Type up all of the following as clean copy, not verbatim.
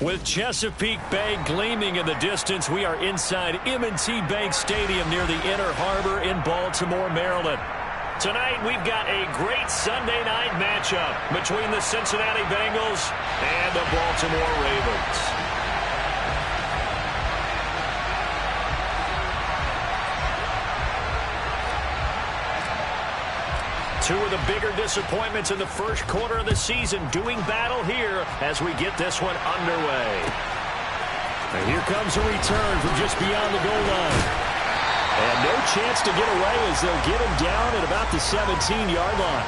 With Chesapeake Bay gleaming in the distance, we are inside M&T Bank Stadium near the Inner Harbor in Baltimore, Maryland. Tonight, we've got a great Sunday night matchup between the Cincinnati Bengals and the Baltimore Ravens. Two of the bigger disappointments in the first quarter of the season doing battle here as we get this one underway. And here comes a return from just beyond the goal line. And no chance to get away as they'll get him down at about the 17-yard line.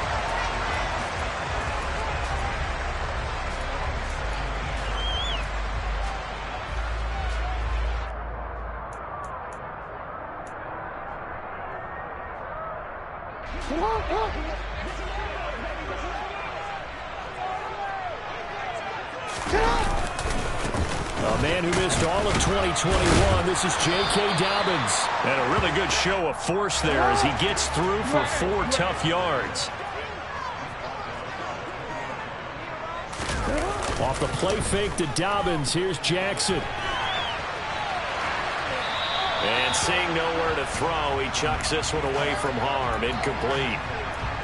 A man who missed all of 2021, this is J.K. Dobbins. And a really good show of force there as he gets through for 4 tough yards. Off the play fake to Dobbins, here's Jackson. And seeing nowhere to throw, he chucks this one away from harm, incomplete.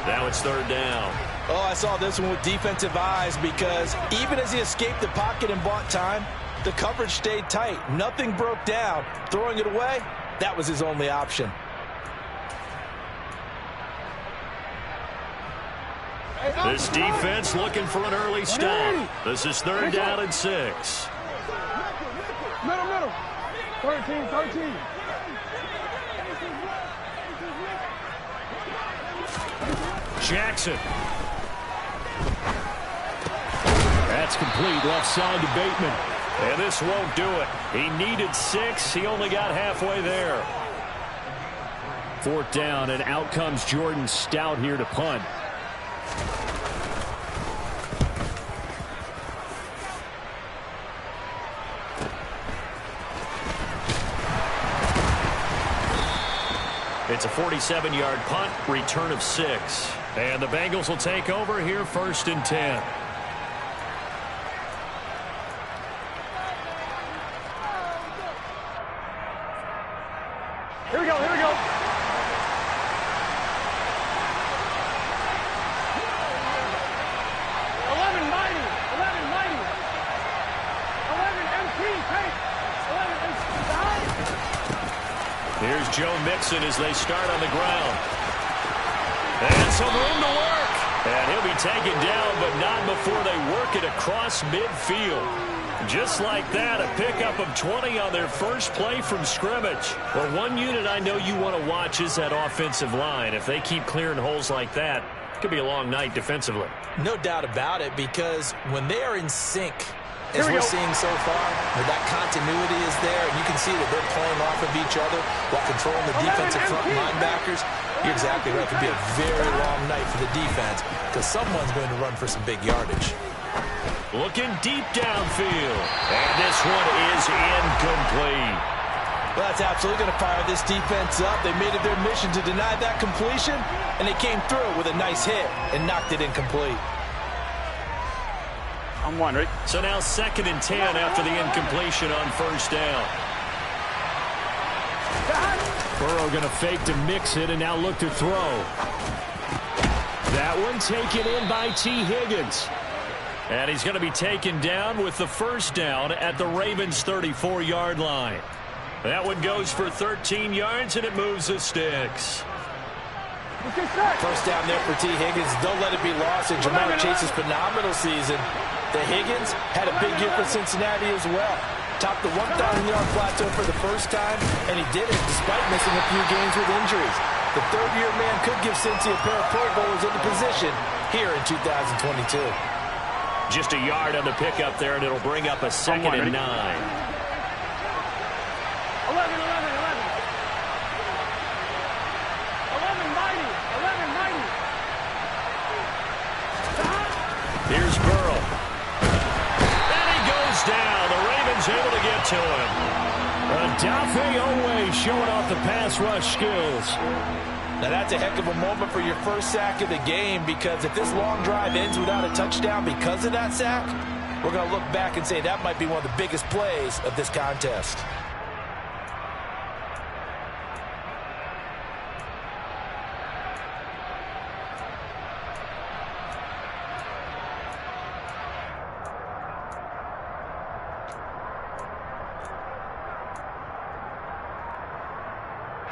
Now it's 3rd down. Oh, I saw this one with defensive eyes because even as he escaped the pocket and bought time, the coverage stayed tight. Nothing broke down. Throwing it away, that was his only option. This defense looking for an early stop. This is 3rd down and 6. Middle. 13. Jackson. That's complete. Left side to Bateman. And this won't do it. He needed 6. He only got halfway there. 4th down, and out comes Jordan Stout here to punt. It's a 47-yard punt, return of 6. And the Bengals will take over here 1st and 10. Here we go. 11 mighty. 11 MT, take. 11 MT, Here's Joe Mixon as they start on the ground. And some room to work. And he'll be taken down, but not before they work it across midfield. Just like that, a pickup of 20 on their first play from scrimmage. Well, one unit I know you want to watch is that offensive line. If they keep clearing holes like that, it could be a long night defensively. No doubt about it, because when they are in sync, as we're seeing so far, that continuity is there, and you can see that they're playing off of each other while controlling the defensive front linebackers. You're exactly right. It could be a very long night for the defense because someone's going to run for some big yardage. Looking deep downfield. And this one is incomplete. Well, that's absolutely going to fire this defense up. They made it their mission to deny that completion, and they came through with a nice hit and knocked it incomplete. I'm wondering. So now 2nd and 10 after the incompletion on 1st down. Burrow going to fake to mix it and now look to throw. That one taken in by T. Higgins. And he's going to be taken down with the 1st down at the Ravens' 34-yard line. That one goes for 13 yards, and it moves the sticks. 1st down there for T. Higgins. Don't let it be lost in Jamar Chase's phenomenal season. The Higgins had a big year for Cincinnati as well. Topped the 1,000-yard plateau for the first time, and he did it despite missing a few games with injuries. The 3rd-year man could give Cincy a pair of Pro Bowlers in the position here in 2022. Just a yard on the pickup there, and it'll bring up a 2nd and 9. 11 mighty. Here's Burrow. And he goes down. The Ravens able to get to him. Odafe Oweh showing off the pass rush skills. Now that's a heck of a moment for your first sack of the game, because if this long drive ends without a touchdown because of that sack, we're going to look back and say that might be one of the biggest plays of this contest.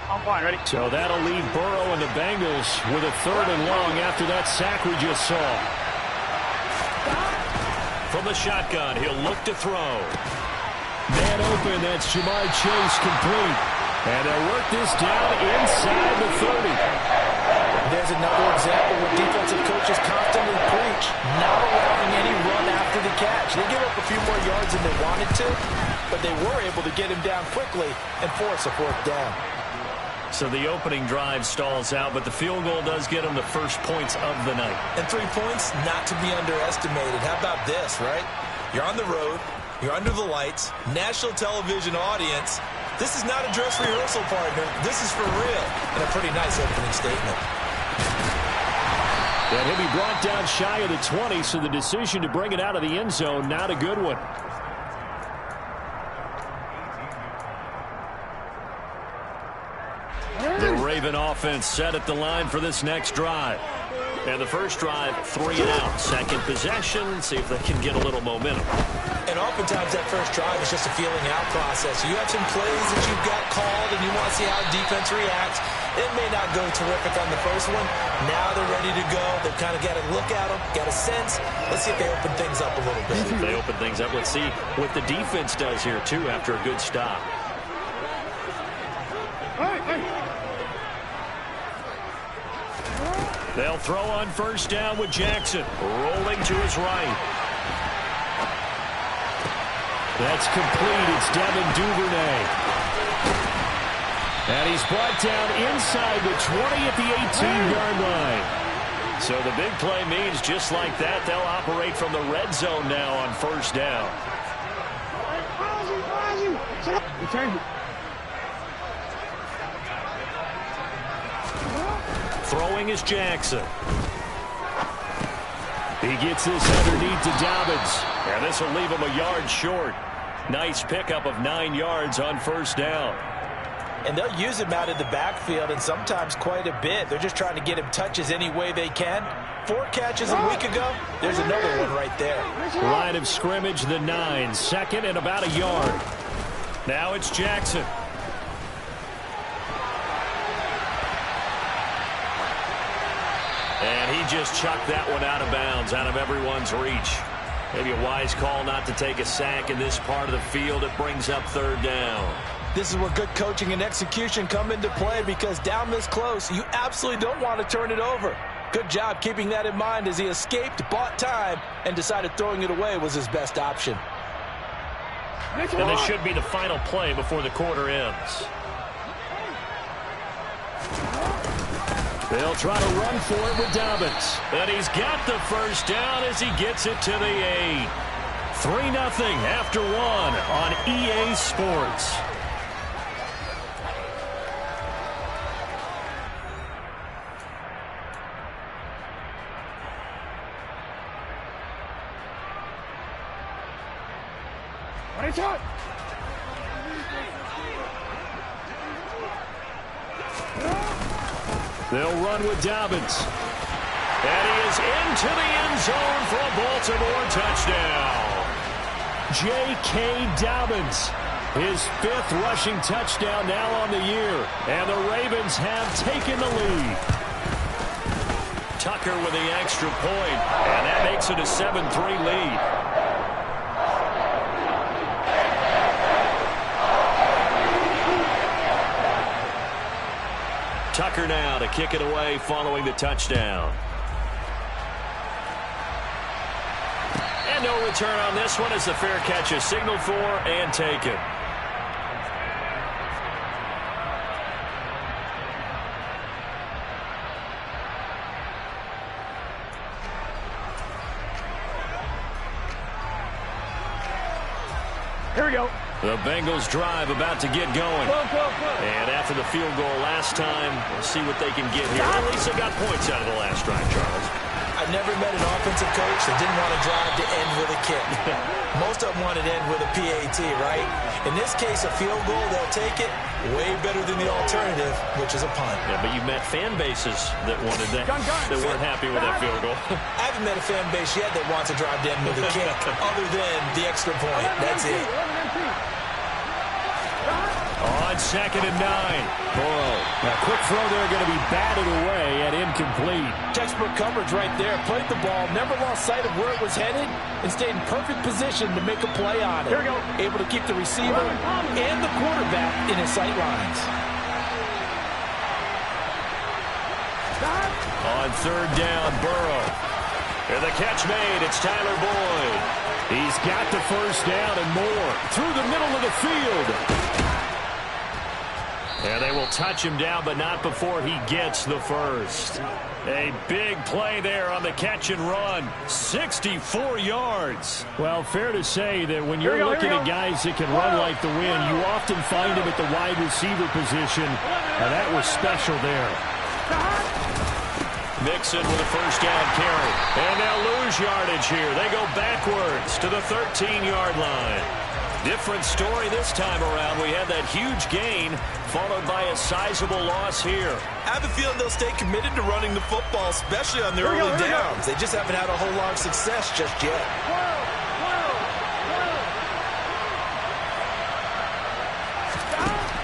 I'm fine, ready? So that'll leave Burrow and the Bengals with a 3rd and long after that sack we just saw. From the shotgun, he'll look to throw. Man open, that's Jamar Chase complete. And they'll work this down inside the 30. There's another example where defensive coaches constantly preach, not allowing any run after the catch. They give up a few more yards than they wanted to, but they were able to get him down quickly and force a 4th down. So the opening drive stalls out, but the field goal does get them the first points of the night. And 3 points, not to be underestimated. How about this, right? You're on the road, you're under the lights, national television audience. This is not a dress rehearsal, partner. This is for real. And a pretty nice opening statement. And he'll be brought down shy of the 20, so the decision to bring it out of the end zone, not a good one. The Raven offense set at the line for this next drive. And the first drive, 3 and out. Second possession, see if they can get a little momentum. And oftentimes that first drive is just a feeling out process. You have some plays that you've got called and you want to see how defense reacts. It may not go terrific on the first one. Now they're ready to go. They've kind of got to look at them, got a sense. Let's see if they open things up a little bit. If they open things up, let's see what the defense does here, too, after a good stop. They'll throw on first down with Jackson. Rolling to his right. That's complete. It's Devin Duvernay. And he's brought down inside the 20 at the 18-yard line. So the big play means just like that, they'll operate from the red zone now on first down. Throwing is Jackson. He gets this underneath to Dobbins. And this will leave him a yard short. Nice pickup of 9 yards on first down. And they'll use him out in the backfield, and sometimes quite a bit. They're just trying to get him touches any way they can. 4 catches a week ago. There's another one right there. Line of scrimmage, the 9. Second and about a yard. Now it's Jackson. And he just chucked that one out of bounds, out of everyone's reach. Maybe a wise call not to take a sack in this part of the field. It brings up 3rd down. This is where good coaching and execution come into play, because down this close, you absolutely don't want to turn it over. Good job keeping that in mind as he escaped, bought time, and decided throwing it away was his best option. And this should be the final play before the quarter ends. They'll try to run for it with Dobbins. And he's got the first down as he gets it to the 8. 3-0 after 1 on EA Sports. They'll run with Dobbins. And he is into the end zone for a Baltimore touchdown. J.K. Dobbins, his 5th rushing touchdown now on the year. And the Ravens have taken the lead. Tucker with the extra point, and that makes it a 7-3 lead. Tucker now to kick it away following the touchdown. And no return on this one as the fair catch is signaled for and taken. Here we go. The Bengals drive about to get going. And after the field goal last time, we'll see what they can get here. At least they got points out of the last drive, Charles. I never met an offensive coach that didn't want to drive to end with a kick. Most of them wanted to end with a PAT, right? In this case, a field goal, they'll take it. Way better than the alternative, which is a punt. Yeah, but you met fan bases that wanted that, that weren't happy with that field goal. I haven't met a fan base yet that wants to drive to end with a kick, other than the extra point. That's it. On 2nd and 9. Burrow. A quick throw there, going to be batted away and incomplete. Textbook coverage right there. Played the ball, never lost sight of where it was headed, and stayed in perfect position to make a play on it. Able to keep the receiver and the quarterback in his sight lines. On 3rd down, Burrow. And the catch made. It's Tyler Boyd. He's got the first down and more. Through the middle of the field. And they will touch him down, but not before he gets the first. A big play there on the catch and run. 64 yards. Well, fair to say that when you're looking at guys that can run like the wind, you often find him at the wide receiver position. And that was special there. Mixon with a first down carry. And they'll lose yardage here. They go backwards to the 13-yard line. Different story this time around. We had that huge gain followed by a sizable loss here. I have a feeling they'll stay committed to running the football, especially on their early downs. They just haven't had a whole lot of success just yet.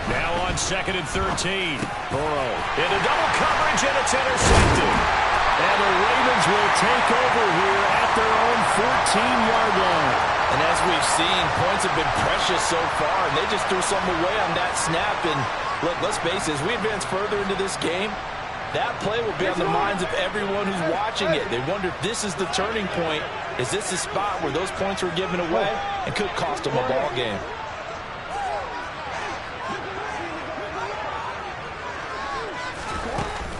Now on 2nd and 13. Burrow into double coverage, and it's intercepted. And the Ravens will take over here at their own 14-yard line. And as we've seen, points have been precious so far, and they just threw some away on that snap. And look, let's face it, as we advance further into this game, that play will be on the minds of everyone who's watching it. They wonder if this is the turning point. Is this the spot where those points were given away and could cost them a ball game?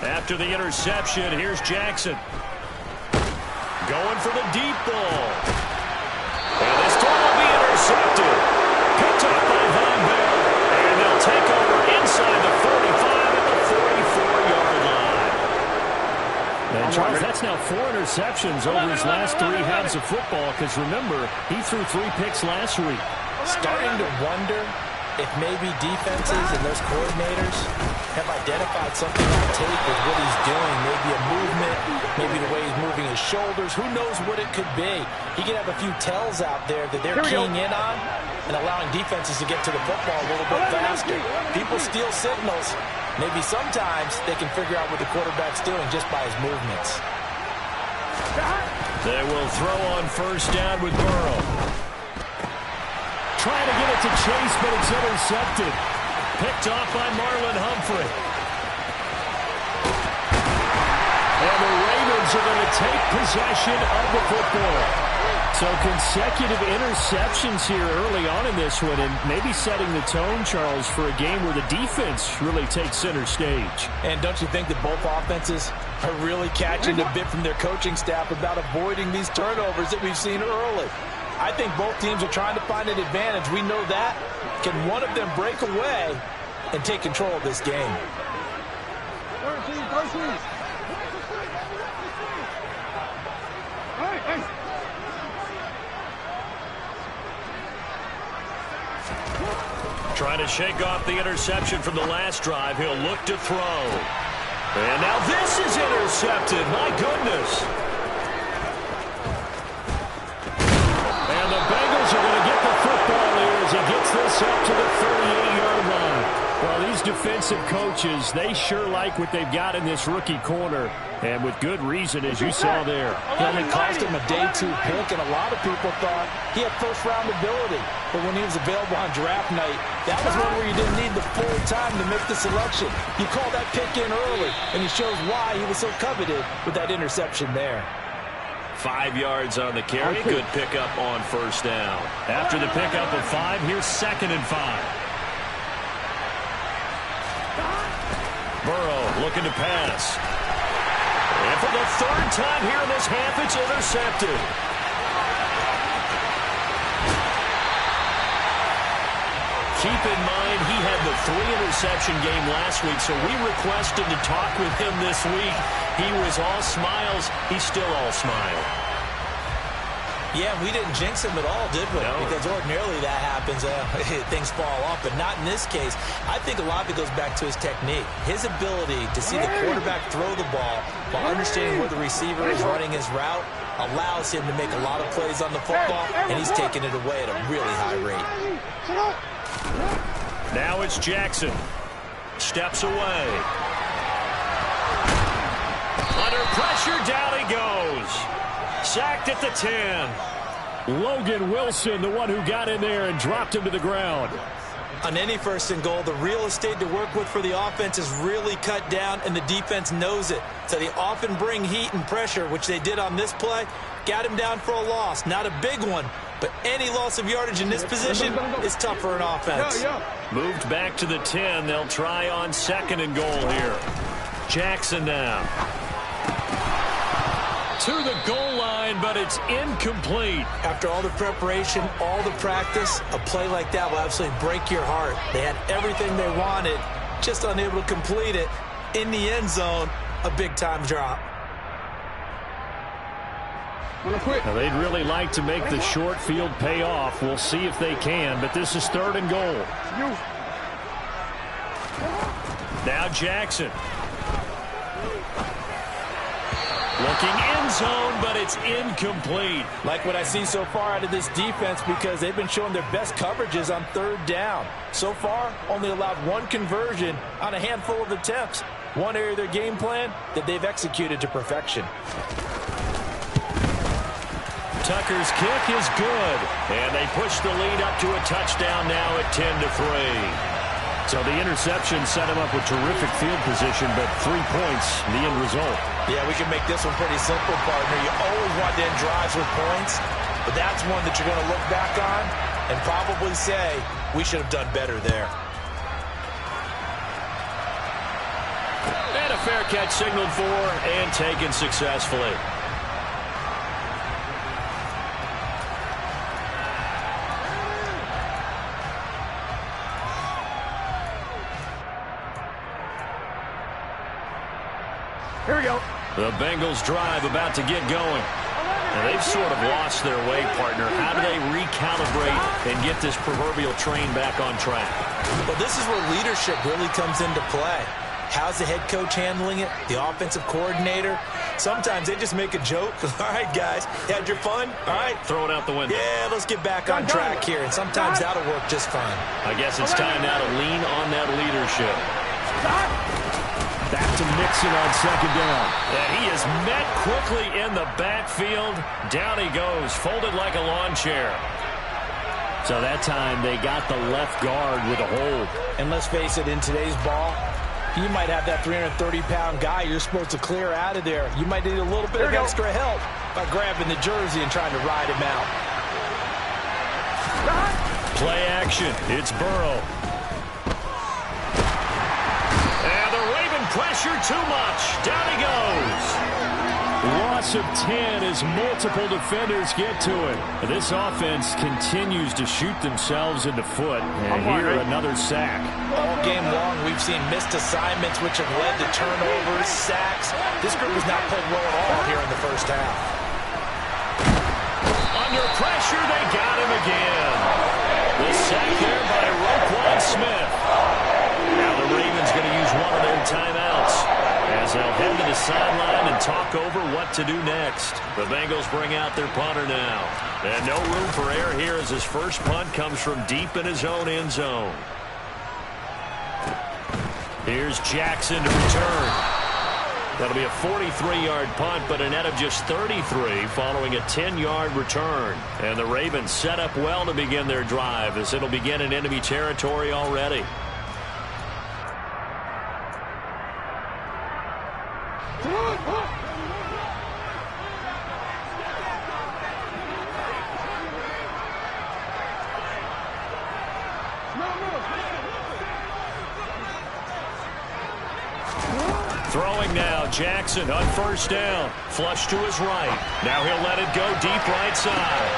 After the interception, here's Jackson. Going for the deep ball. And this time will be intercepted. Picked up by Von Bell. And they'll take over inside the 45 at the 44-yard line. And Charles, that's now 4 interceptions over his last 3 halves of football. Because remember, he threw 3 picks last week. Starting to wonder if maybe defenses and those coordinators have identified something on tape with what he's doing. Maybe a movement, maybe the way he's moving his shoulders. Who knows what it could be? He could have a few tells out there that they're keying in on and allowing defenses to get to the football a little bit faster. People steal signals. Maybe sometimes they can figure out what the quarterback's doing just by his movements. They will throw on first down with Burrow. Trying to get it to Chase, but it's intercepted. Picked off by Marlon Humphrey. And the Ravens are going to take possession of the football. So consecutive interceptions here early on in this one, and maybe setting the tone, Charles, for a game where the defense really takes center stage. And don't you think that both offenses are really catching a bit from their coaching staff about avoiding these turnovers that we've seen early? I think both teams are trying to find an advantage. We know that. Can one of them break away and take control of this game? 13. Trying to shake off the interception from the last drive. He'll look to throw. And now this is intercepted. My goodness. And the Bengals are going to get the football here as he gets this up to the 38-yard line. Well, these defensive coaches, they sure like what they've got in this rookie corner. And with good reason, as you saw there. He only cost him a day 2 pick, and a lot of people thought he had first-round ability. But when he was available on draft night, that was one where you didn't need the full time to make the selection. You called that pick in early, and he shows why he was so coveted with that interception there. 5 yards on the carry. Good pickup on first down. After the pickup of 5, here's 2nd and 5. Burrow looking to pass. And for the 3rd time here in this half, it's intercepted. Keep in mind, he had the 3-interception game last week, so we requested to talk with him this week. He was all smiles. He's still all smile. Yeah, we didn't jinx him at all, did we? No. Because ordinarily that happens, things fall off, but not in this case. I think a lot of it goes back to his technique. His ability to see the quarterback throw the ball while understanding where the receiver is running his route allows him to make a lot of plays on the football, and he's taking it away at a really high rate. Now it's Jackson. Steps away. Under pressure, down he goes. Sacked at the 10. Logan Wilson, the one who got in there and dropped him to the ground. On any first and goal, the real estate to work with for the offense is really cut down, and the defense knows it. So they often bring heat and pressure, which they did on this play. Got him down for a loss. Not a big one, but any loss of yardage in this position is tough for an offense. Moved back to the 10. They'll try on 2nd and goal here. Jackson now. To the goal line, but it's incomplete. After all the preparation, all the practice, a play like that will absolutely break your heart. They had everything they wanted, just unable to complete it. In the end zone, a big-time drop. Now, they'd really like to make the short field pay off. We'll see if they can, but this is 3rd and goal. Now Jackson. Looking end zone, but it's incomplete. Like what I see so far out of this defense, because they've been showing their best coverages on 3rd down. So far, only allowed 1 conversion on a handful of attempts. One area of their game plan that they've executed to perfection. Tucker's kick is good, and they push the lead up to a touchdown now at 10-3. So the interception set him up with terrific field position, but 3 points, the end result. Yeah, we can make this one pretty simple, partner. You always want to end drives with points, but that's one that you're going to look back on and probably say, we should have done better there. And a fair catch signaled for and taken successfully. Here we go. The Bengals drive about to get going. And they've sort of lost their way, partner. How do they recalibrate and get this proverbial train back on track? Well, this is where leadership really comes into play. How's the head coach handling it? The offensive coordinator? Sometimes they just make a joke. All right, guys, you had your fun? All right. Throw it out the window. Yeah, let's get back on track here. And sometimes that'll work just fine. I guess it's time now to lean on that leadership. Back to Mixon on 2nd down. And he is met quickly in the backfield. Down he goes, folded like a lawn chair. So that time they got the left guard with a hold. And let's face it, in today's ball, you might have that 330-pound guy you're supposed to clear out of there. You might need a little bit of extra help by grabbing the jersey and trying to ride him out. Play action. It's Burrow. And the Raven pressure too much. Down he goes. Loss of 10 as multiple defenders get to it. This offense continues to shoot themselves in the foot. And here, another sack. All game long, we've seen missed assignments, which have led to turnovers, sacks. This group has not played well at all here in the first half. Under pressure, they got him again. The sack there by Roquan Smith. Now the Ravens going to use one of their timeouts as they'll head to the sideline and talk over what to do next. The Bengals bring out their punter now. And no room for error here as his first punt comes from deep in his own end zone. Here's Jackson to return. That'll be a 43-yard punt, but a net of just 33 following a 10-yard return. And the Ravens set up well to begin their drive as it'll begin in enemy territory already. Throwing now, Jackson on 1st down. Flush to his right. Now he'll let it go deep right side.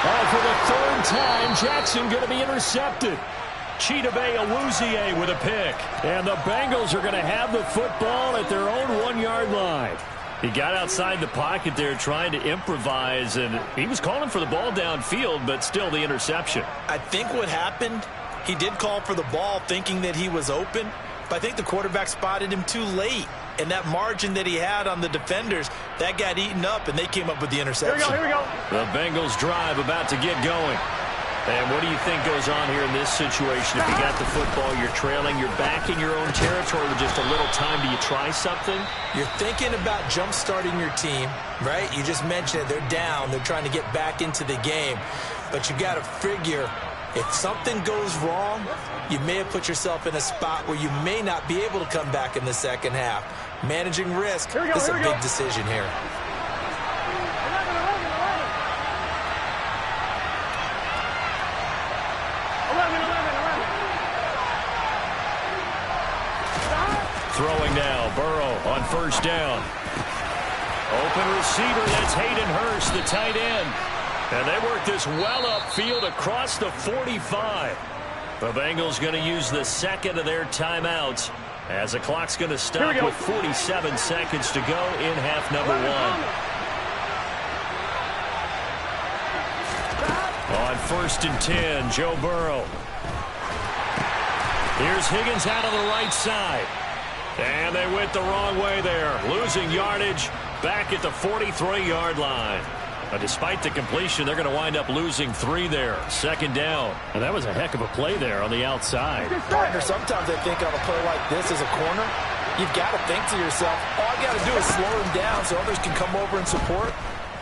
Oh, for the 3rd time, Jackson going to be intercepted. Chidobe Awuzie with a pick. And the Bengals are going to have the football at their own 1-yard line. He got outside the pocket there trying to improvise, and he was calling for the ball downfield, but still the interception. I think what happened, he did call for the ball thinking that he was open, but I think the quarterback spotted him too late. And that margin that he had on the defenders, that got eaten up, and they came up with the interception. Here we go. The Bengals drive about to get going. And what do you think goes on here in this situation? If you got the football, you're trailing, you're back in your own territory with just a little time. Do you try something? You're thinking about jump-starting your team, right? You just mentioned it. They're down. They're trying to get back into the game. But you got to figure, if something goes wrong, you may have put yourself in a spot where you may not be able to come back in the second half. Managing risk is a big decision here. Throwing now, Burrow on first down. Open receiver, that's Hayden Hurst, the tight end. And they work this well upfield across the 45. The Bengals going to use the second of their timeouts as the clock's going to stop with 47 seconds to go in half number 1. On first and 10, Joe Burrow. Here's Higgins out of the right side. And they went the wrong way there, losing yardage back at the 43-yard line. But despite the completion, they're going to wind up losing 3 there. Second down. And that was a heck of a play there on the outside. Partner, sometimes I think on a play like this as a corner, you've got to think to yourself, all I got to do is slow him down so others can come over and support.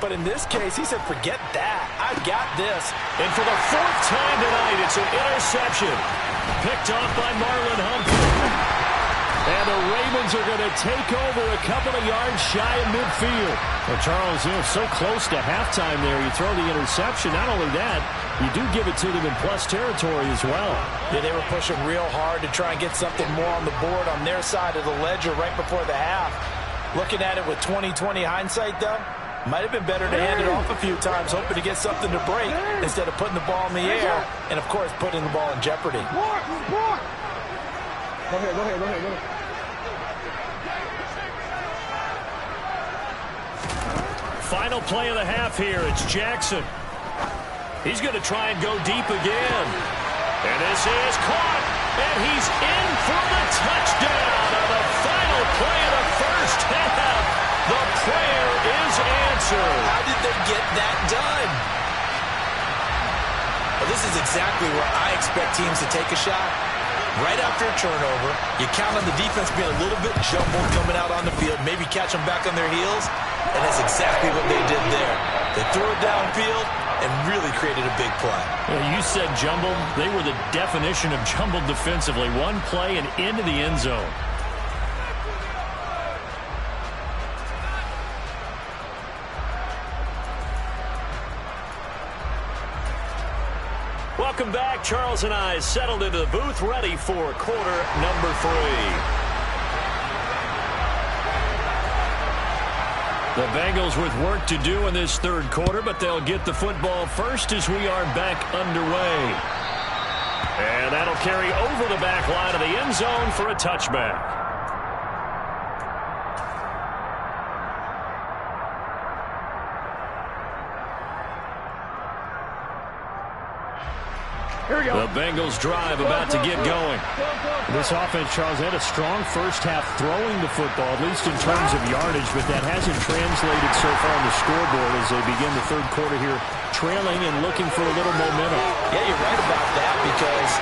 But in this case, he said, forget that. I got this. And for the 4th time tonight, it's an interception. Picked off by Marlon Humphrey. And the Ravens are going to take over a couple of yards shy of midfield. Well, Charles, so close to halftime there. You throw the interception. Not only that, you do give it to them in plus territory as well. Yeah, they were pushing real hard to try and get something more on the board on their side of the ledger right before the half. Looking at it with 20/20 hindsight, though, might have been better to hand it off a few times, hoping to get something to break instead of putting the ball in the air and, of course, putting the ball in jeopardy. Go ahead. Final play of the half here. It's Jackson. He's going to try and go deep again. And this is caught. And he's in for the touchdown on the final play of the first half. The prayer is answered. How did they get that done? Well, this is exactly where I expect teams to take a shot. Right after a turnover, you count on the defense being a little bit jumbled coming out on the field, maybe catch them back on their heels, and that's exactly what they did there. They threw it downfield and really created a big play. Well, you said jumbled. They were the definition of jumbled defensively. One play and into the end zone. Welcome back. Charles and I settled into the booth, ready for quarter number 3. The Bengals with work to do in this third quarter, but they'll get the football first as we are back underway. And that'll carry over the back line of the end zone for a touchback. Here we go. The Bengals drive about to get going. This offense, Charles, had a strong first half throwing the football, at least in terms of yardage, but that hasn't translated so far on the scoreboard as they begin the third quarter here, trailing and looking for a little momentum. Yeah, you're right about that because,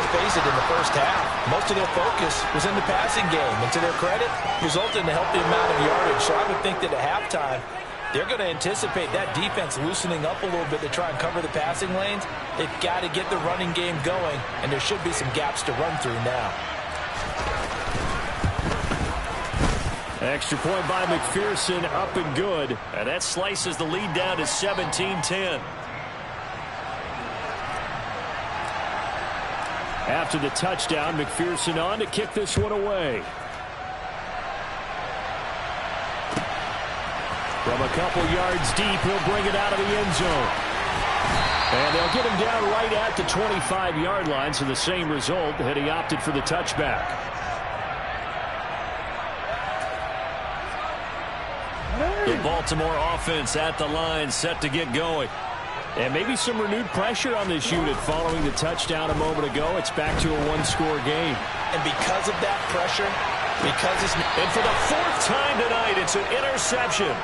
let's face it, in the first half, most of their focus was in the passing game. And to their credit, resulted in a healthy amount of yardage. So I would think that at halftime, they're going to anticipate that defense loosening up a little bit to try and cover the passing lanes. They've got to get the running game going, and there should be some gaps to run through now. Extra point by McPherson, up and good. And that slices the lead down to 17-10. After the touchdown, McPherson on to kick this one away. From a couple yards deep, he'll bring it out of the end zone. And they'll get him down right at the 25-yard line, so the same result had he opted for the touchback. The Baltimore offense at the line, set to get going. And maybe some renewed pressure on this unit following the touchdown a moment ago. It's back to a one-score game. And because of that pressure, and for the fourth time tonight, it's an interception.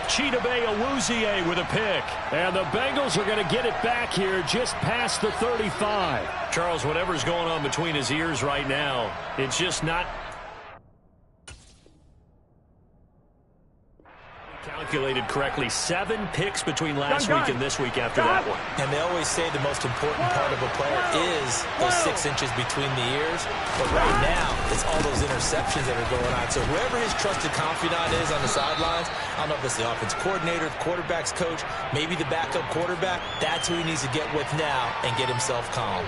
Chidobe Awuzie with a pick. And the Bengals are going to get it back here just past the 35. Charles, whatever's going on between his ears right now, it's just not calculated correctly. 7 picks between last week and this week after that one. And they always say the most important part of a player is those 6 inches between the ears. But right now, it's all those interceptions that are going on. So whoever his trusted confidant is on the sidelines, I don't know if it's the offense coordinator, the quarterback's coach, maybe the backup quarterback, that's who he needs to get with now and get himself calm.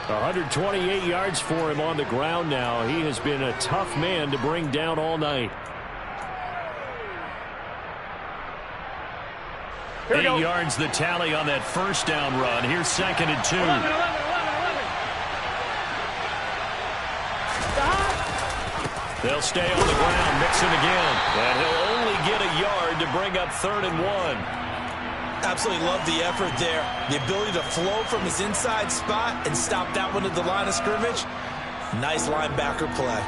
128 yards for him on the ground now. He has been a tough man to bring down all night. 8 yards the tally on that first down run. Here's 2nd and 2. 11. They'll stay on the ground, Mixon again. And he'll only get a yard to bring up 3rd and 1. Absolutely love the effort there. The ability to flow from his inside spot and stop that one at the line of scrimmage. Nice linebacker play.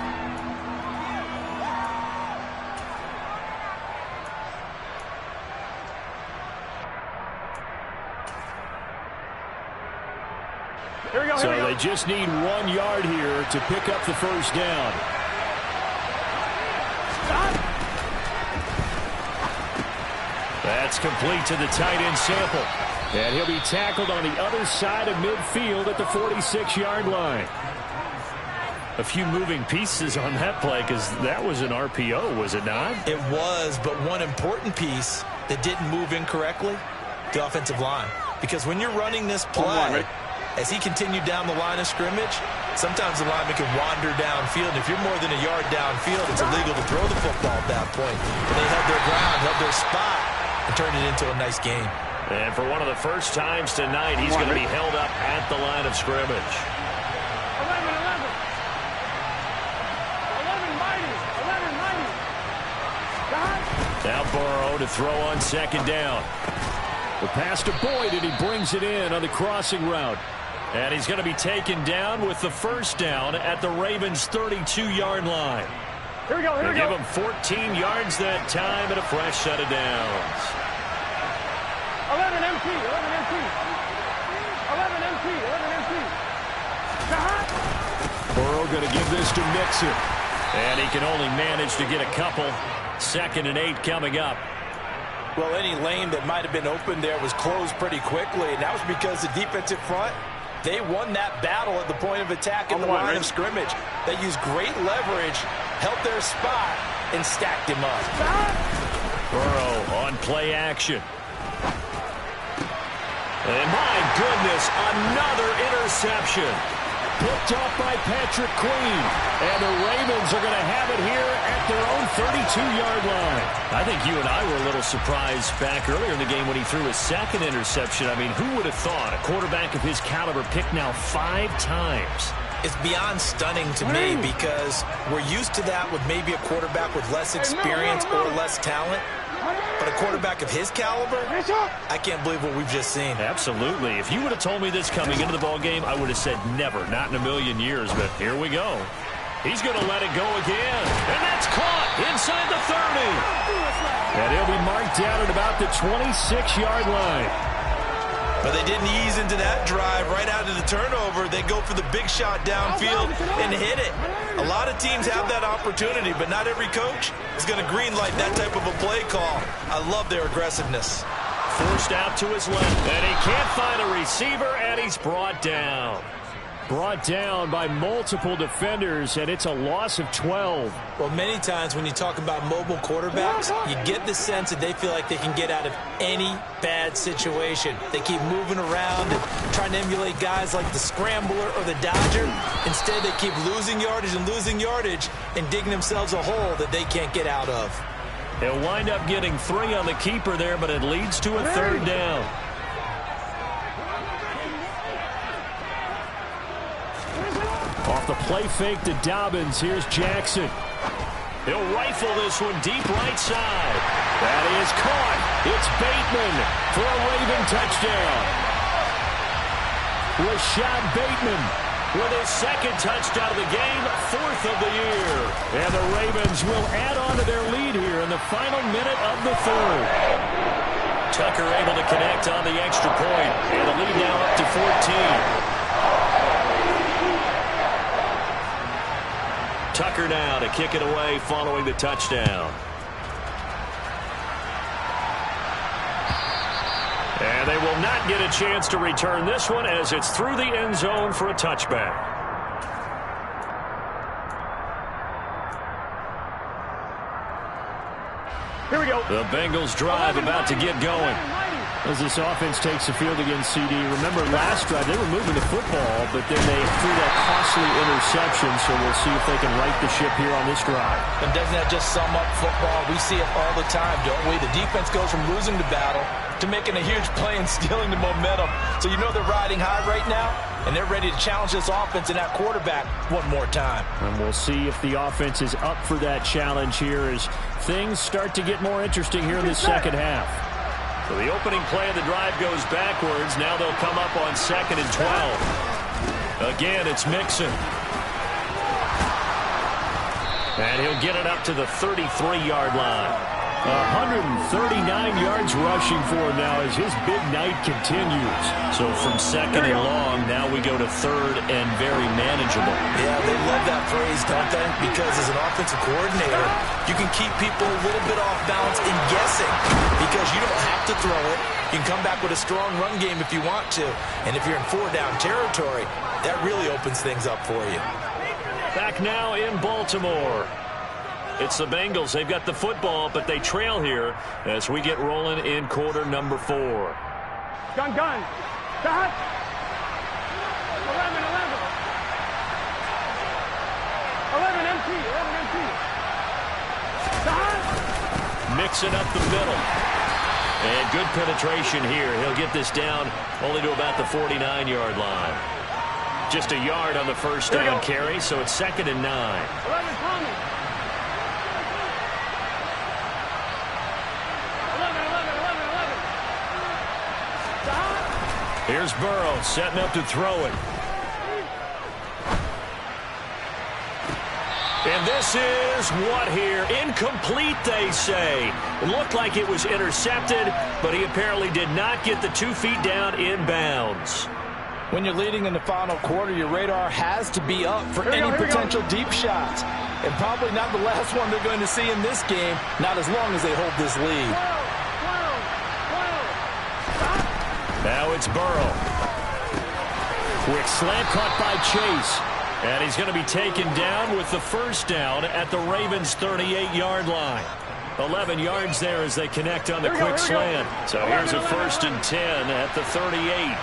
So they just need 1 yard here to pick up the first down. That's complete to the tight end Sample. And he'll be tackled on the other side of midfield at the 46-yard line. A few moving pieces on that play because that was an RPO, was it not? It was, but one important piece that didn't move incorrectly, the offensive line. Because when you're running this play, as he continued down the line of scrimmage, sometimes the lineman can wander downfield. And if you're more than a yard downfield, it's illegal to throw the football at that point. And they held their ground, held their spot, and turned it into a nice game. And for one of the first times tonight, he's going to be held up at the line of scrimmage. 11 mighty. Now Burrow to throw on 2nd down. The pass to Boyd, and he brings it in on the crossing route. And he's going to be taken down with the first down at the Ravens' 32-yard line. Here we go. They give him 14 yards that time and a fresh set of downs. 11 MT. 11 MT. Burrow going to give this to Mixon. And he can only manage to get a couple. 2nd and 8 coming up. Well, any lane that might have been open there was closed pretty quickly, and that was because the defensive front, they won that battle at the point of attack in the line of scrimmage. They used great leverage, held their spot, and stacked him up. Burrow on play action. And my goodness, another interception. Picked off by Patrick Queen. And the Ravens are going to have it here at their own 32-yard line. I think you and I were a little surprised back earlier in the game when he threw his 2nd interception. I mean, who would have thought a quarterback of his caliber picked now 5 times? It's beyond stunning to me because we're used to that with maybe a quarterback with less experience or less talent. But a quarterback of his caliber, I can't believe what we've just seen. Absolutely. If you would have told me this coming into the ballgame, I would have said never, not in a million years. But here we go. He's going to let it go again. And that's caught inside the 30. And he'll be marked down at about the 26-yard line. But they didn't ease into that drive right out of the turnover. They go for the big shot downfield and hit it. A lot of teams have that opportunity, but not every coach is going to greenlight that type of a play call. I love their aggressiveness. Forced out to his left, and he can't find a receiver, and he's brought down. Brought down by multiple defenders, and it's a loss of 12. Well, many times when you talk about mobile quarterbacks, you get the sense that they feel like they can get out of any bad situation. They keep moving around and trying to emulate guys like the Scrambler or the Dodger. Instead, they keep losing yardage and digging themselves a hole that they can't get out of. They'll wind up getting 3 on the keeper there, but it leads to a 3rd down. Off the play fake to Dobbins, here's Jackson. He'll rifle this one deep right side. That is caught. It's Bateman for a Raven touchdown. Rashad Bateman with his second touchdown of the game, 4th of the year. And the Ravens will add on to their lead here in the final minute of the third. Tucker able to connect on the extra point, and the lead now up to 14. Tucker now to kick it away following the touchdown. And they will not get a chance to return this one as it's through the end zone for a touchback. Here we go. The Bengals drive about to get going. As this offense takes the field against CD, remember last drive they were moving the football, but then they threw that costly interception, so we'll see if they can right the ship here on this drive. And doesn't that just sum up football? We see it all the time, don't we? The defense goes from losing the battle to making a huge play and stealing the momentum. So you know they're riding high right now, and they're ready to challenge this offense and that quarterback one more time. And we'll see if the offense is up for that challenge here as things start to get more interesting here in the second half. So the opening play of the drive goes backwards. Now they'll come up on 2nd and 12. Again, it's Mixon. And he'll get it up to the 33-yard line. 139 yards rushing for him now as his big night continues. So from 2nd and long, now we go to 3rd and very manageable. Yeah, they love that phrase, don't they? Because as an offensive coordinator, you can keep people a little bit off balance and guessing because you don't have to throw it. You can come back with a strong run game if you want to. And if you're in 4-down territory, that really opens things up for you. Back now in Baltimore. It's the Bengals. They've got the football, but they trail here as we get rolling in quarter number 4. Gun. Stop. 11 empty. Stop. Mixing up the middle. And good penetration here. He'll get this down only to about the 49-yard line. Just a yard on the first down carry, so it's 2nd and 9. 11 Tommy. 11. Stop. Here's Burrow setting up to throw it. And this is what here? Incomplete, they say. It looked like it was intercepted, but he apparently did not get the 2 feet down in bounds. When you're leading in the final quarter, your radar has to be up for any potential deep shots. And probably not the last one they're going to see in this game, not as long as they hold this lead. 12. Now it's Burrow. Quick slant caught by Chase. And he's going to be taken down with the first down at the Ravens' 38-yard line. 11 yards there as they connect on the quick slant. So here's a 1st and 10 at the 38.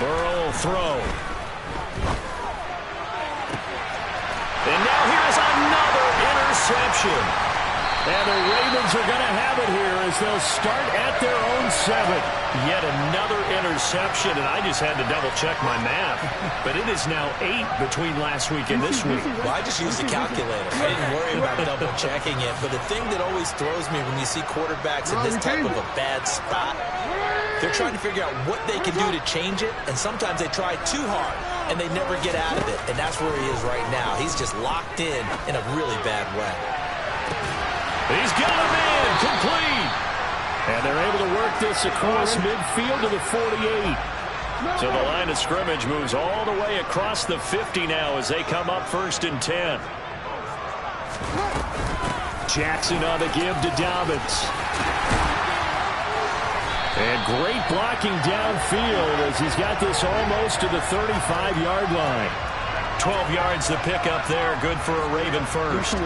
Burrow will throw. And now here's another interception. And the Ravens are going to have it here as they'll start at their own 7. Yet another interception, and I just had to double-check my math. But it is now 8 between last week and this week. Well, I just used a calculator. I didn't worry about double-checking it. But the thing that always throws me when you see quarterbacks in this type of a bad spot, they're trying to figure out what they can do to change it, and sometimes they try too hard, and they never get out of it. And that's where he is right now. He's just locked in a really bad way. He's got him in, complete. And they're able to work this across midfield to the 48. So the line of scrimmage moves all the way across the 50 now as they come up 1st and 10. Jackson on the give to Dobbins. And great blocking downfield as he's got this almost to the 35-yard line. 12 yards the pickup there, good for a Raven first.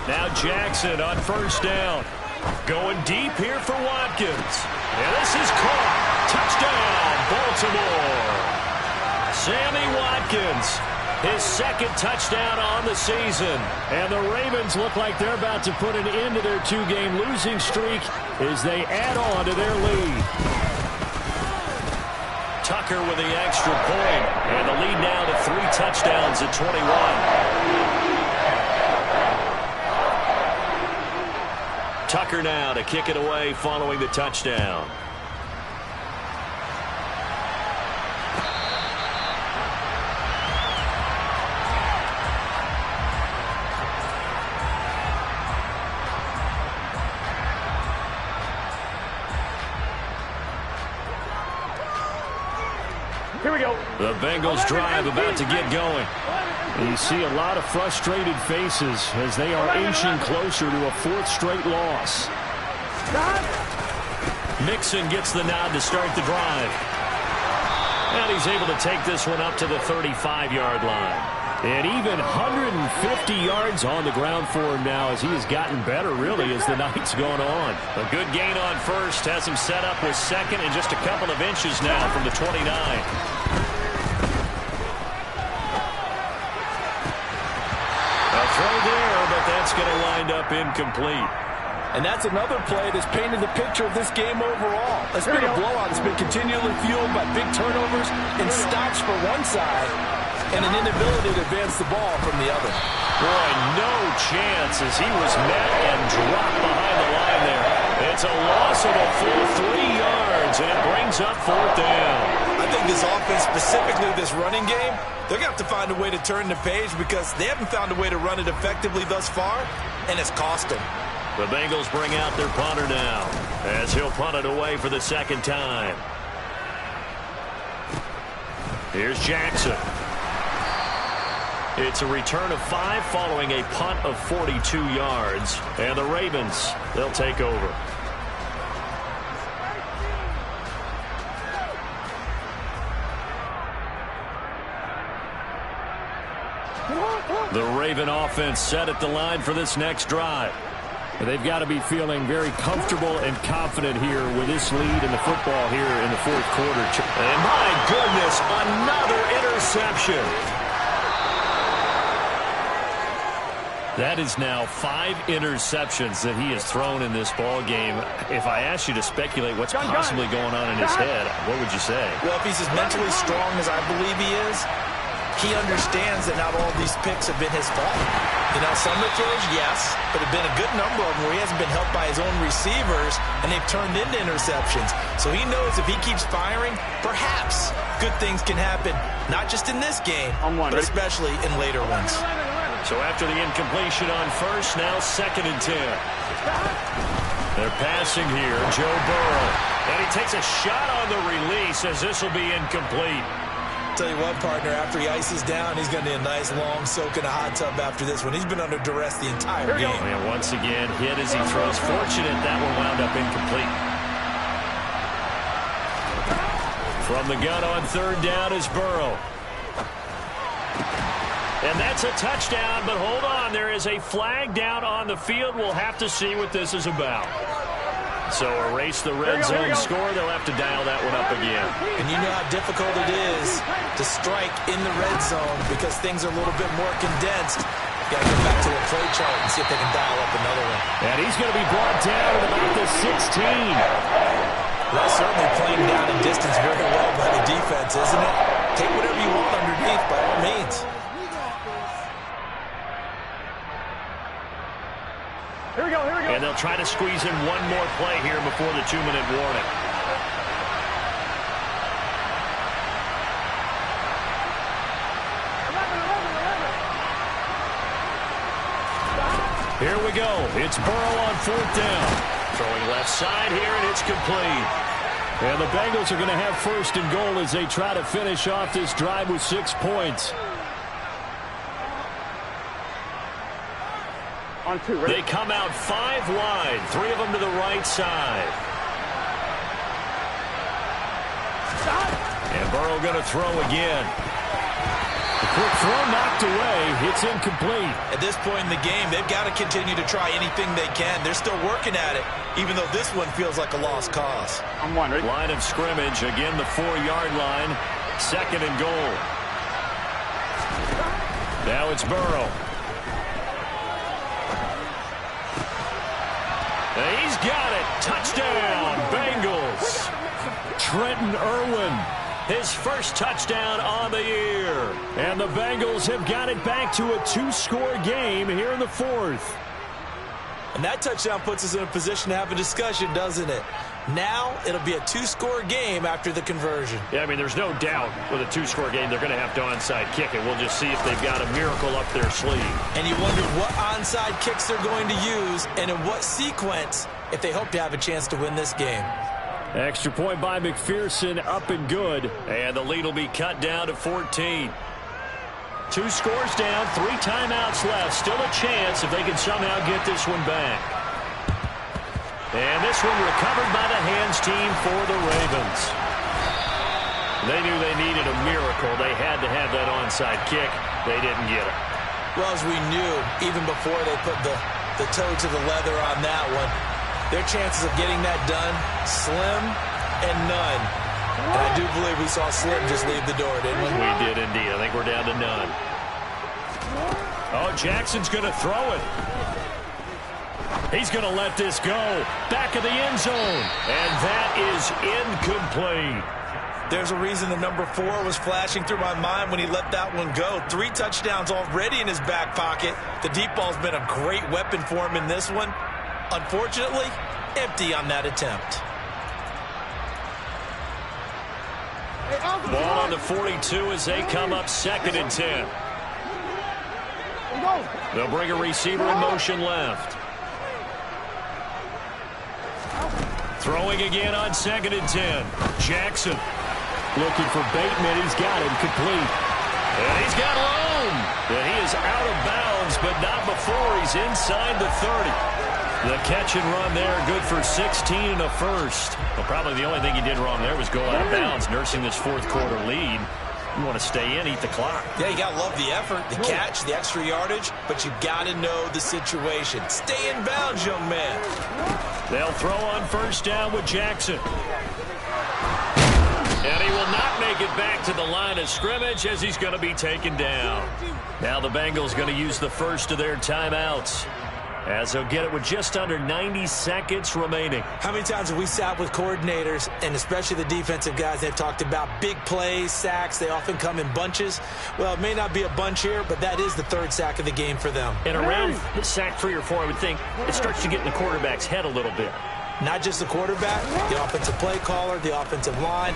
Now Jackson on first down. Going deep here for Watkins. And this is caught. Touchdown, Baltimore. Sammy Watkins His second touchdown on the season. And the Ravens look like they're about to put an end to their two-game losing streak as they add on to their lead. Tucker with the extra point. And the lead now to 3 touchdowns at 21. Tucker now to kick it away following the touchdown. Here we go. The Bengals drive about to get going. You see a lot of frustrated faces as they are inching closer to a 4th straight loss. Mixon gets the nod to start the drive. And he's able to take this one up to the 35-yard line. And even 150 yards on the ground for him now as he has gotten better, really, as the night's gone on. A good gain on first has him set up with second and just a couple of inches now from the 29. A throw there, but that's going to wind up incomplete. And that's another play that's painted the picture of this game overall. It's been a blowout. It's been continually fueled by big turnovers and stops for one side and an inability to advance the ball from the other. Boy, no chance as he was met and dropped behind the line there. It's a loss of a full 3 yards, and it brings up 4th down. I think this offense, specifically this running game, they're going to have to find a way to turn the page because they haven't found a way to run it effectively thus far, and it's cost them. The Bengals bring out their punter now as he'll punt it away for the second time. Here's Jackson. It's a return of 5 following a punt of 42 yards. And the Ravens, they'll take over. The Raven offense set at the line for this next drive. They've got to be feeling very comfortable and confident here with this lead in the football here in the 4th quarter. And my goodness, another interception. That is now 5 interceptions that he has thrown in this ball game. If I asked you to speculate what's possibly going on in his head, what would you say? Well, if he's as mentally strong as I believe he is, he understands that not all these picks have been his fault. You know, some of the throws, yes, but have been a good number of them where he hasn't been helped by his own receivers, and they've turned into interceptions. So he knows if he keeps firing, perhaps good things can happen, not just in this game, but especially in later ones. So after the incompletion on first, now 2nd and 10. They're passing here, Joe Burrow. And he takes a shot on the release as this will be incomplete. Tell you what, partner, after he ices down, he's going to need a nice long soak in a hot tub after this one. He's been under duress the entire game. And once again, hit as he throws. Fortunate that one wound up incomplete. From the gun on 3rd down is Burrow. And that's a touchdown, but hold on. There is a flag down on the field. We'll have to see what this is about. So erase the red zone score. They'll have to dial that one up again. And you know how difficult it is to strike in the red zone because things are a little bit more condensed. You got to go back to the play chart and see if they can dial up another one. And he's going to be brought down at about the 16. That's certainly playing down in distance very well by the defense, isn't it? Take whatever you want underneath by all means. Here we go, here we go. And they'll try to squeeze in one more play here before the 2-minute warning. Here we go. It's Burrow on 4th down. Throwing left side here, and it's complete. And the Bengals are going to have 1st and goal as they try to finish off this drive with 6 points. On 2, ready? They come out 5 wide, 3 of them to the right side. And Burrow going to throw again. The quick throw knocked away. It's incomplete. At this point in the game, they've got to continue to try anything they can. They're still working at it, even though this one feels like a lost cause. On 1, ready? Line of scrimmage, again the 4-yard line, 2nd and goal. Now it's Burrow. He's got it. Touchdown, Bengals. Trenton Irwin, his first touchdown on the year. And the Bengals have got it back to a two-score game here in the fourth. And that touchdown puts us in a position to have a discussion, doesn't it? Now it'll be a two-score game after the conversion. Yeah, I mean, there's no doubt with a two-score game they're going to have to onside kick it. We'll just see if they've got a miracle up their sleeve. And you wonder what onside kicks they're going to use and in what sequence if they hope to have a chance to win this game. Extra point by McPherson, up and good. And the lead will be cut down to 14. 2 scores down, 3 timeouts left. Still a chance if they can somehow get this one back. And this one recovered by the hands team for the Ravens. They knew they needed a miracle. They had to have that onside kick. They didn't get it. Well, as we knew, even before they put the toe to the leather on that one, their chances of getting that done, slim and none. And I do believe we saw Slim just leave the door, didn't we? We did indeed. I think we're down to none. Oh, Jackson's going to throw it. He's going to let this go. Back of the end zone. And that is incomplete. There's a reason the number 4 was flashing through my mind when he let that one go. 3 touchdowns already in his back pocket. The deep ball's been a great weapon for him in this one. Unfortunately, empty on that attempt. Ball on the 42 as they come up 2nd and 10. They'll bring a receiver in motion left. Throwing again on 2nd and 10. Jackson looking for Bateman. He's got him complete. And he's got room. And he is out of bounds, but not before he's inside the 30. The catch and run there, good for 16 and a first. Well, probably the only thing he did wrong there was go out of bounds, nursing this fourth quarter lead. You want to stay in, eat the clock. Yeah, you got to love the effort, the catch, the extra yardage, but you got to know the situation. Stay in bounds, young man. They'll throw on first down with Jackson. And he will not make it back to the line of scrimmage as he's going to be taken down. Now the Bengals going to use the first of their timeouts, as they'll get it with just under 90 seconds remaining. How many times have we sat with coordinators, and especially the defensive guys, they've talked about big plays, sacks. They often come in bunches. Well, it may not be a bunch here, but that is the 3rd sack of the game for them. And around sack 3 or 4, I would think it starts to get in the quarterback's head a little bit. Not just the quarterback, the offensive play caller, the offensive line,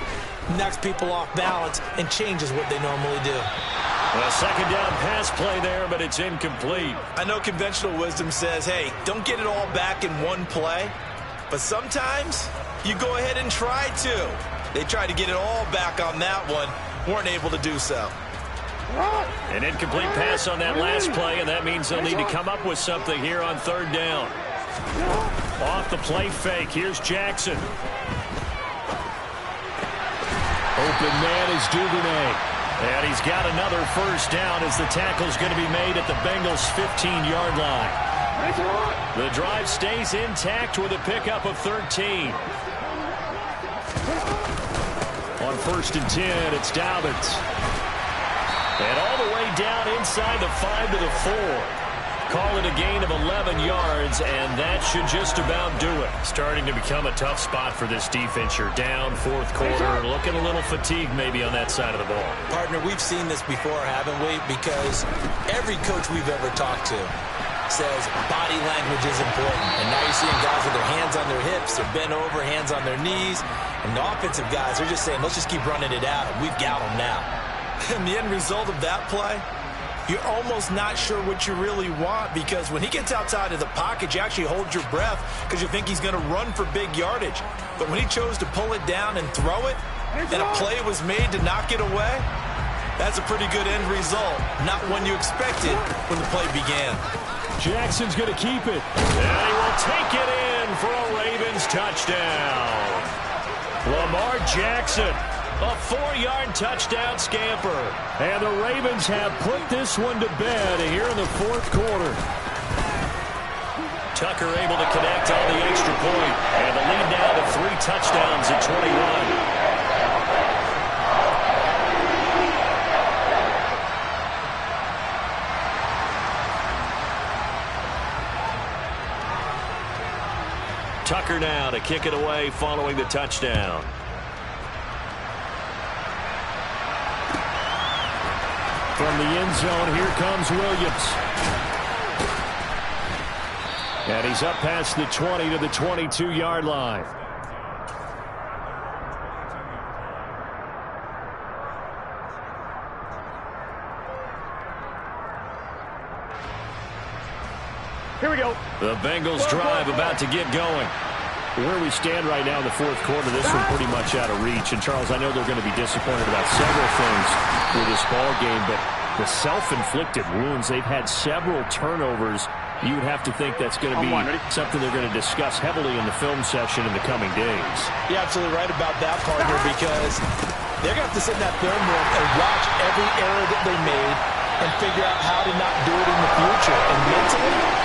knocks people off balance and changes what they normally do. A second down pass play there, but it's incomplete. I know conventional wisdom says, hey, don't get it all back in one play. But sometimes you go ahead and try to. They tried to get it all back on that one, weren't able to do so. An incomplete pass on that last play, and that means they'll need to come up with something here on 3rd down. Off the play fake, here's Jackson. Open man is Duvernay. And he's got another first down as the tackle's going to be made at the Bengals' 15-yard line. The drive stays intact with a pickup of 13. On 1st and 10, it's Dobbins. And all the way down inside the 5 to the 4. Call it a gain of 11 yards, and that should just about do it. Starting to become a tough spot for this defense. You're down 4th quarter, looking a little fatigued maybe on that side of the ball. Partner, we've seen this before, haven't we? Because every coach we've ever talked to says body language is important. And now you're seeing guys with their hands on their hips, they're bent over, hands on their knees. And the offensive guys are just saying, let's just keep running it out. We've got them now. And the end result of that play, you're almost not sure what you really want, because when he gets outside of the pocket, you actually hold your breath because you think he's going to run for big yardage. But when he chose to pull it down and throw it, and a play was made to knock it away, that's a pretty good end result. Not one you expected when the play began. Jackson's going to keep it. And he will take it in for a Ravens touchdown. Lamar Jackson, a 4-yard touchdown scamper. And the Ravens have put this one to bed here in the 4th quarter. Tucker able to connect on the extra point. And the lead now to 3 touchdowns at 21. kicker now to kick it away following the touchdown. From the end zone, here comes Williams. And he's up past the 20 to the 22-yard line. Here we go. The Bengals drive about to get going. Where we stand right now in the fourth quarter, this one pretty much out of reach. And, Charles, I know they're going to be disappointed about several things with this ball game, but the self-inflicted wounds, they've had several turnovers. You would have to think that's going to be something they're going to discuss heavily in the film session in the coming days. You're absolutely right about that, partner, because they're going to have to sit in that film room and watch every error that they made and figure out how to not do it in the future. And mentally,